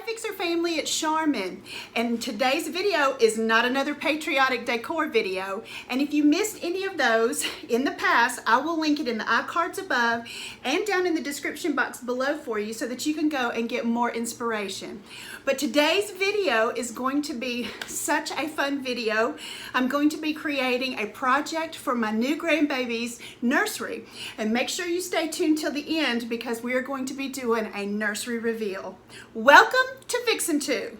Fixer family, it's Charmin, and today's video is not another patriotic decor video. And if you missed any of those in the past, I will link it in the iCards above and down in the description box below for you so that you can go and get more inspiration. But today's video is going to be such a fun video. I'm going to be creating a project for my new grandbaby's nursery. And make sure you stay tuned till the end because we are going to be doing a nursery reveal. Welcome to Fixin' 2.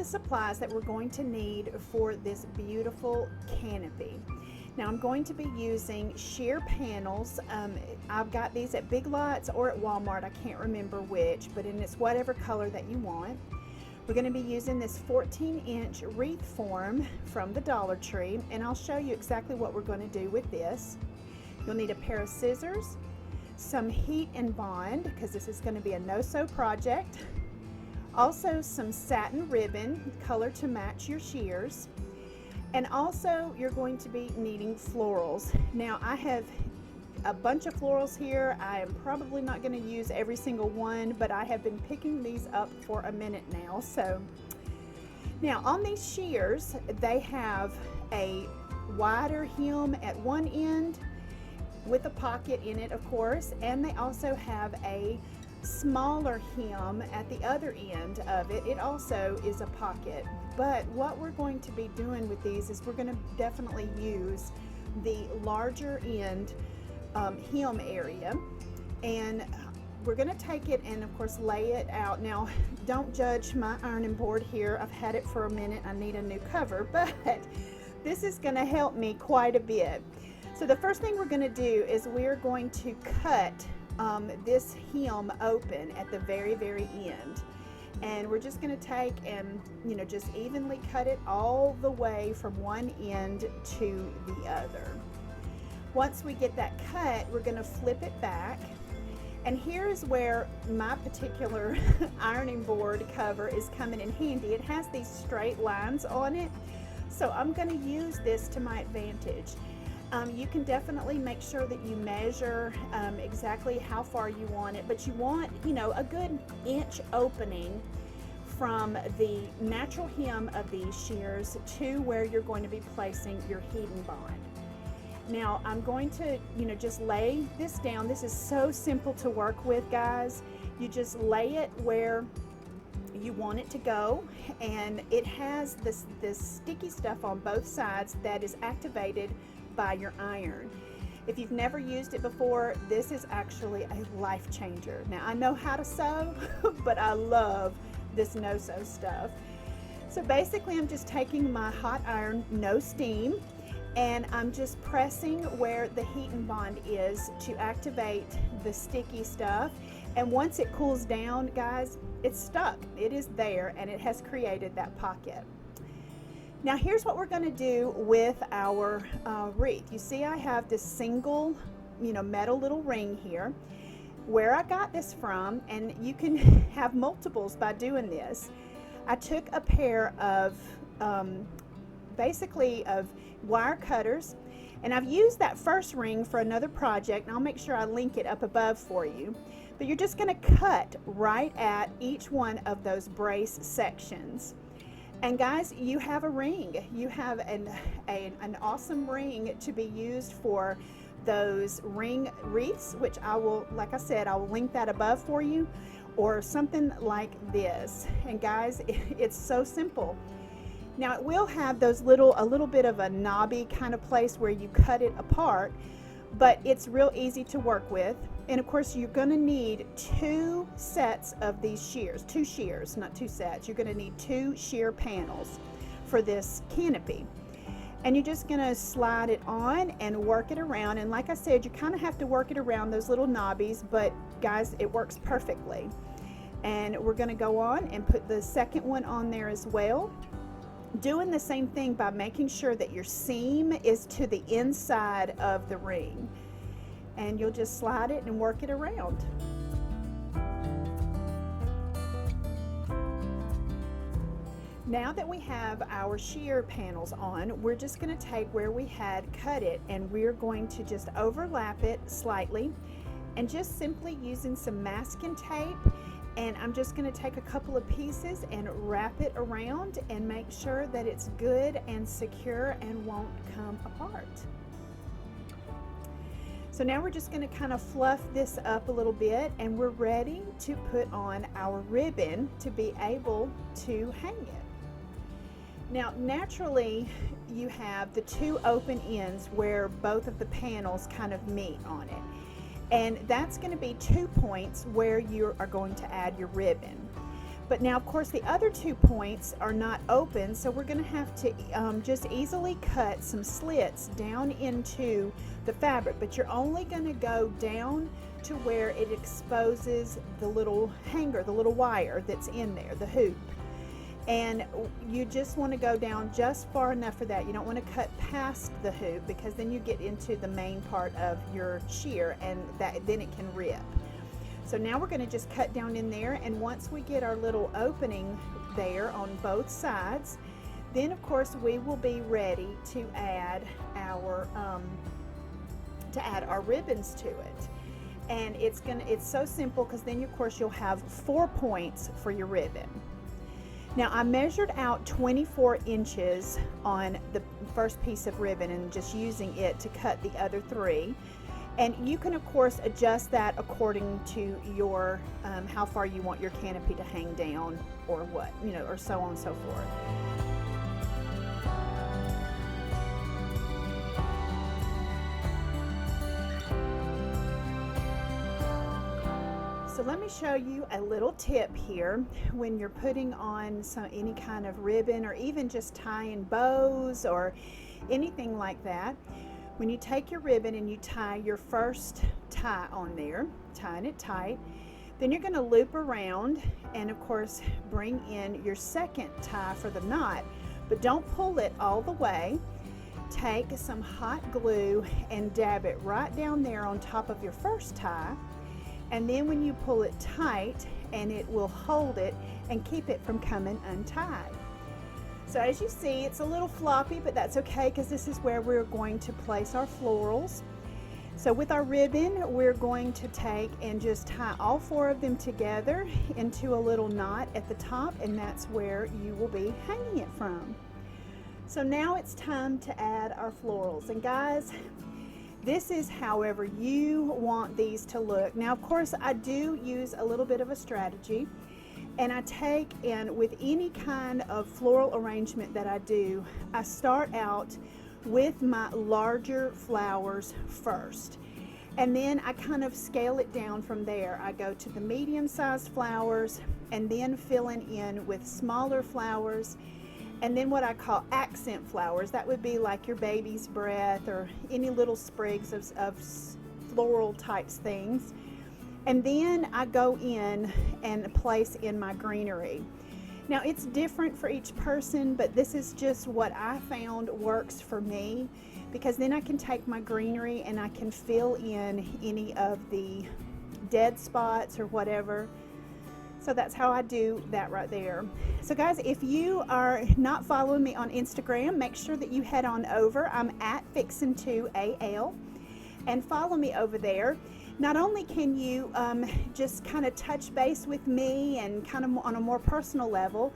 Supplies that we're going to need for this beautiful canopy. Now I'm going to be using sheer panels. I've got these at Big Lots or at Walmart, I can't remember which, but it's whatever color that you want. We're going to be using this 14-inch wreath form from the Dollar Tree, and I'll show you exactly what we're going to do with this. You'll need a pair of scissors, some heat and bond because this is going to be a no-sew project. Also some satin ribbon, color to match your shears. And also you're going to be needing florals. Now I have a bunch of florals here. I am probably not going to use every single one, but I have been picking these up for a minute now. So now on these shears, they have a wider hem at one end with a pocket in it, of course, and they also have a smaller hem at the other end of it. It also is a pocket, but what we're going to be doing with these is we're going to definitely use the larger end hem area, and we're going to take it and of course lay it out. Now don't judge my ironing board here. I've had it for a minute. I need a new cover, but this is going to help me quite a bit. So the first thing we're going to do is we're going to cut this hem open at the very end, and we're just going to take and just evenly cut it all the way from one end to the other. Once we get that cut, we're going to flip it back, and here's where my particular ironing board cover is coming in handy. It has these straight lines on it, so I'm going to use this to my advantage. You can definitely make sure that you measure exactly how far you want it, but you want, a good inch opening from the natural hem of these shears to where you're going to be placing your heat and bond. Now I'm going to, just lay this down. This is so simple to work with, guys. You just lay it where you want it to go, and it has this sticky stuff on both sides that is activated by your iron. If you've never used it before, this is actually a life changer. Now I know how to sew, but I love this no-sew stuff. So basically I'm just taking my hot iron, no steam, and I'm just pressing where the heat and bond is to activate the sticky stuff. And once it cools down, guys, it's stuck. It is there, and it has created that pocket. Now here's what we're going to do with our wreath. You see I have this single, metal little ring here. Where I got this from, and you can have multiples by doing this, I took a pair of basically of wire cutters, and I've used that first ring for another project, and I'll make sure I link it up above for you. But you're just going to cut right at each one of those brace sections. And guys, you have a ring. You have an awesome ring to be used for those ring wreaths, which I will, like I said, I will link that above for you, or something like this. And guys, it's so simple. Now it will have those a little bit of a knobby kind of place where you cut it apart, but it's real easy to work with. And of course you're going to need two sets of these shears, two shears, not two sets. You're going to need two shear panels for this canopy. And you're just going to slide it on and work it around. And like I said, you kind of have to work it around those little knobbies, but guys, it works perfectly. And we're going to go on and put the second one on there as well. doing the same thing by making sure that your seam is to the inside of the ring. And you'll just slide it and work it around. Now that we have our sheer panels on, we're just going to take where we had cut it and we're going to just overlap it slightly, and just simply using some masking tape, and I'm just going to take a couple of pieces and wrap it around and make sure that it's good and secure and won't come apart. So now we're just going to kind of fluff this up a little bit, and we're ready to put on our ribbon to be able to hang it. Now naturally you have the two open ends where both of the panels kind of meet on it, and that's going to be 2 points where you are going to add your ribbon. But now of course the other 2 points are not open, so we're going to have to just easily cut some slits down into the fabric, but you're only going to go down to where it exposes the little hanger, the little wire that's in there, the hoop. And you just want to go down just far enough for that. You don't want to cut past the hoop, because then you get into the main part of your sheer, and then it can rip. So now we're going to just cut down in there, and once we get our little opening there on both sides, then of course we will be ready to add our ribbons to it. And it's so simple, because then of course you'll have 4 points for your ribbon. Now I measured out 24 inches on the first piece of ribbon and just using it to cut the other 3. And you can of course adjust that according to your how far you want your canopy to hang down, or what, you know, or so on and so forth. So let me show you a little tip here when you're putting on any kind of ribbon, or even just tying bows or anything like that. When you take your ribbon and you tie your first tie on there, tying it tight, then you're going to loop around and of course bring in your second tie for the knot, but don't pull it all the way. Take some hot glue and dab it right down there on top of your first tie. And then when you pull it tight, and it will hold it and keep it from coming untied. So as you see, it's a little floppy, but that's okay, because this is where we're going to place our florals. So with our ribbon, we're going to take and just tie all 4 of them together into a little knot at the top, and that's where you will be hanging it from. So now it's time to add our florals. And guys, this is however you want these to look. Now of course I do use a little bit of a strategy, and I take in with any kind of floral arrangement that I do, I start out with my larger flowers first, and then I kind of scale it down from there. I go to the medium-sized flowers, and then filling in with smaller flowers, and then what I call accent flowers. That would be like your baby's breath or any little sprigs of floral types things. And then I go in and place in my greenery. Now it's different for each person, but this is just what I found works for me, because then I can take my greenery and I can fill in any of the dead spots or whatever. So that's how I do that right there. So guys, if you are not following me on Instagram, make sure that you head on over. I'm at Fixin2AL, and follow me over there. Not only can you just kind of touch base with me and kind of on a more personal level,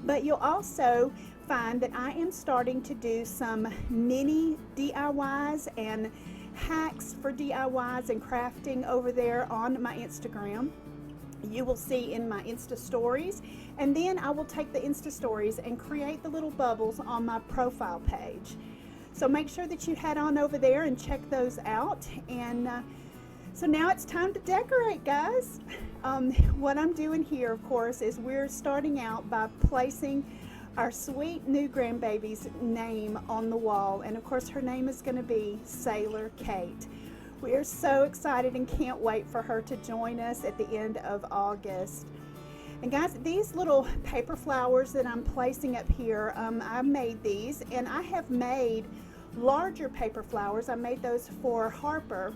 but you'll also find that I am starting to do some mini DIYs and hacks for DIYs and crafting over there on my Instagram. You will see in my Insta stories, and then I will take the Insta stories and create the little bubbles on my profile page. So make sure that you head on over there and check those out. And so now it's time to decorate, guys. What I'm doing here, of course, is we're starting out by placing our sweet new grandbaby's name on the wall, and of course her name is going to be Sailor Kate. We are so excited and can't wait for her to join us at the end of August. And guys, these little paper flowers that I'm placing up here, I made these, and I have made larger paper flowers. I made those for Harper,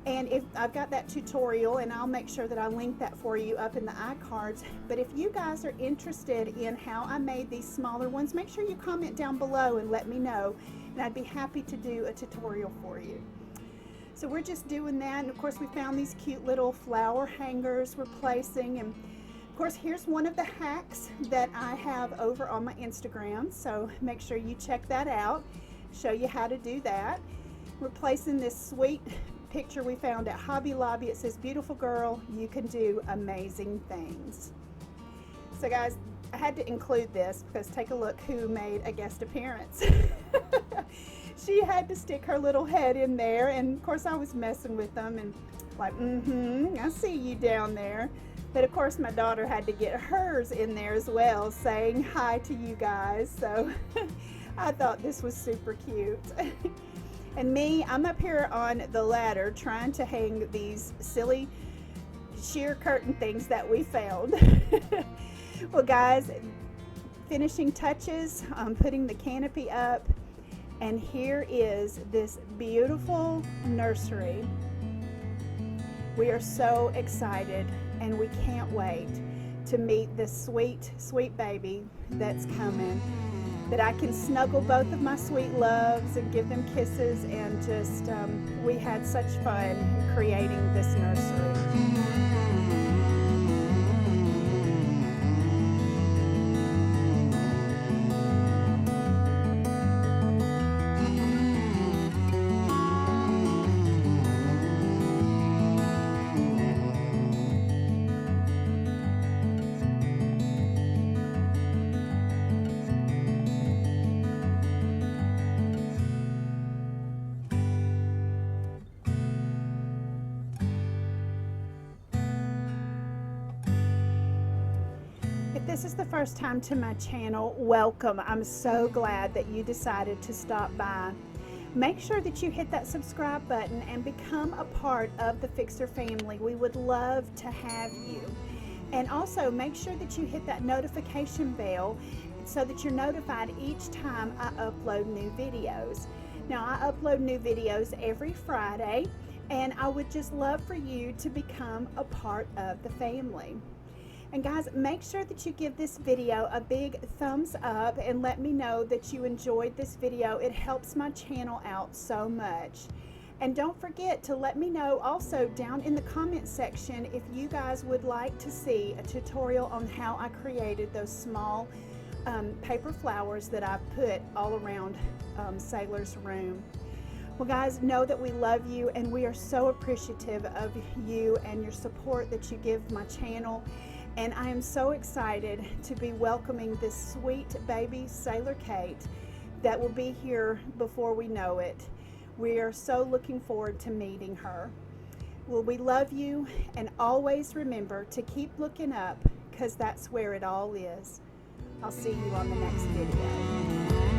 and if I've got that tutorial, and I'll make sure that I link that for you up in the iCards. But if you guys are interested in how I made these smaller ones, make sure you comment down below and let me know, and I'd be happy to do a tutorial for you. So we're just doing that, and of course we found these cute little flower hangers we're placing, and of course here's one of the hacks that I have over on my Instagram, so make sure you check that out, show you how to do that. We're placing this sweet picture we found at Hobby Lobby. It says, "Beautiful girl, you can do amazing things." So guys, I had to include this because take a look who made a guest appearance. She had to stick her little head in there, and of course I was messing with them and like, I see you down there. But of course my daughter had to get hers in there as well, saying hi to you guys. So I thought this was super cute. And me, I'm up here on the ladder trying to hang these silly sheer curtain things that we found. Well guys, finishing touches, I'm putting the canopy up, and here is this beautiful nursery. We are so excited, and we can't wait to meet this sweet, sweet baby that's coming, that I can snuggle both of my sweet loves and give them kisses, and just we had such fun creating this nursery. If this is the first time to my channel, welcome. I'm so glad that you decided to stop by. Make sure that you hit that subscribe button and become a part of the Fixer family. We would love to have you. And also make sure that you hit that notification bell so that you're notified each time I upload new videos. Now, I upload new videos every Friday, and I would just love for you to become a part of the family. And guys, make sure that you give this video a big thumbs up and let me know that you enjoyed this video. It helps my channel out so much. And don't forget to let me know also down in the comment section if you guys would like to see a tutorial on how I created those small paper flowers that I put all around Sailor's room. Well guys, know that we love you, and we are so appreciative of you and your support that you give my channel. And I am so excited to be welcoming this sweet baby Sailor Kate that will be here before we know it. We are so looking forward to meeting her. Well, we love you, and always remember to keep looking up, because that's where it all is. I'll see you on the next video.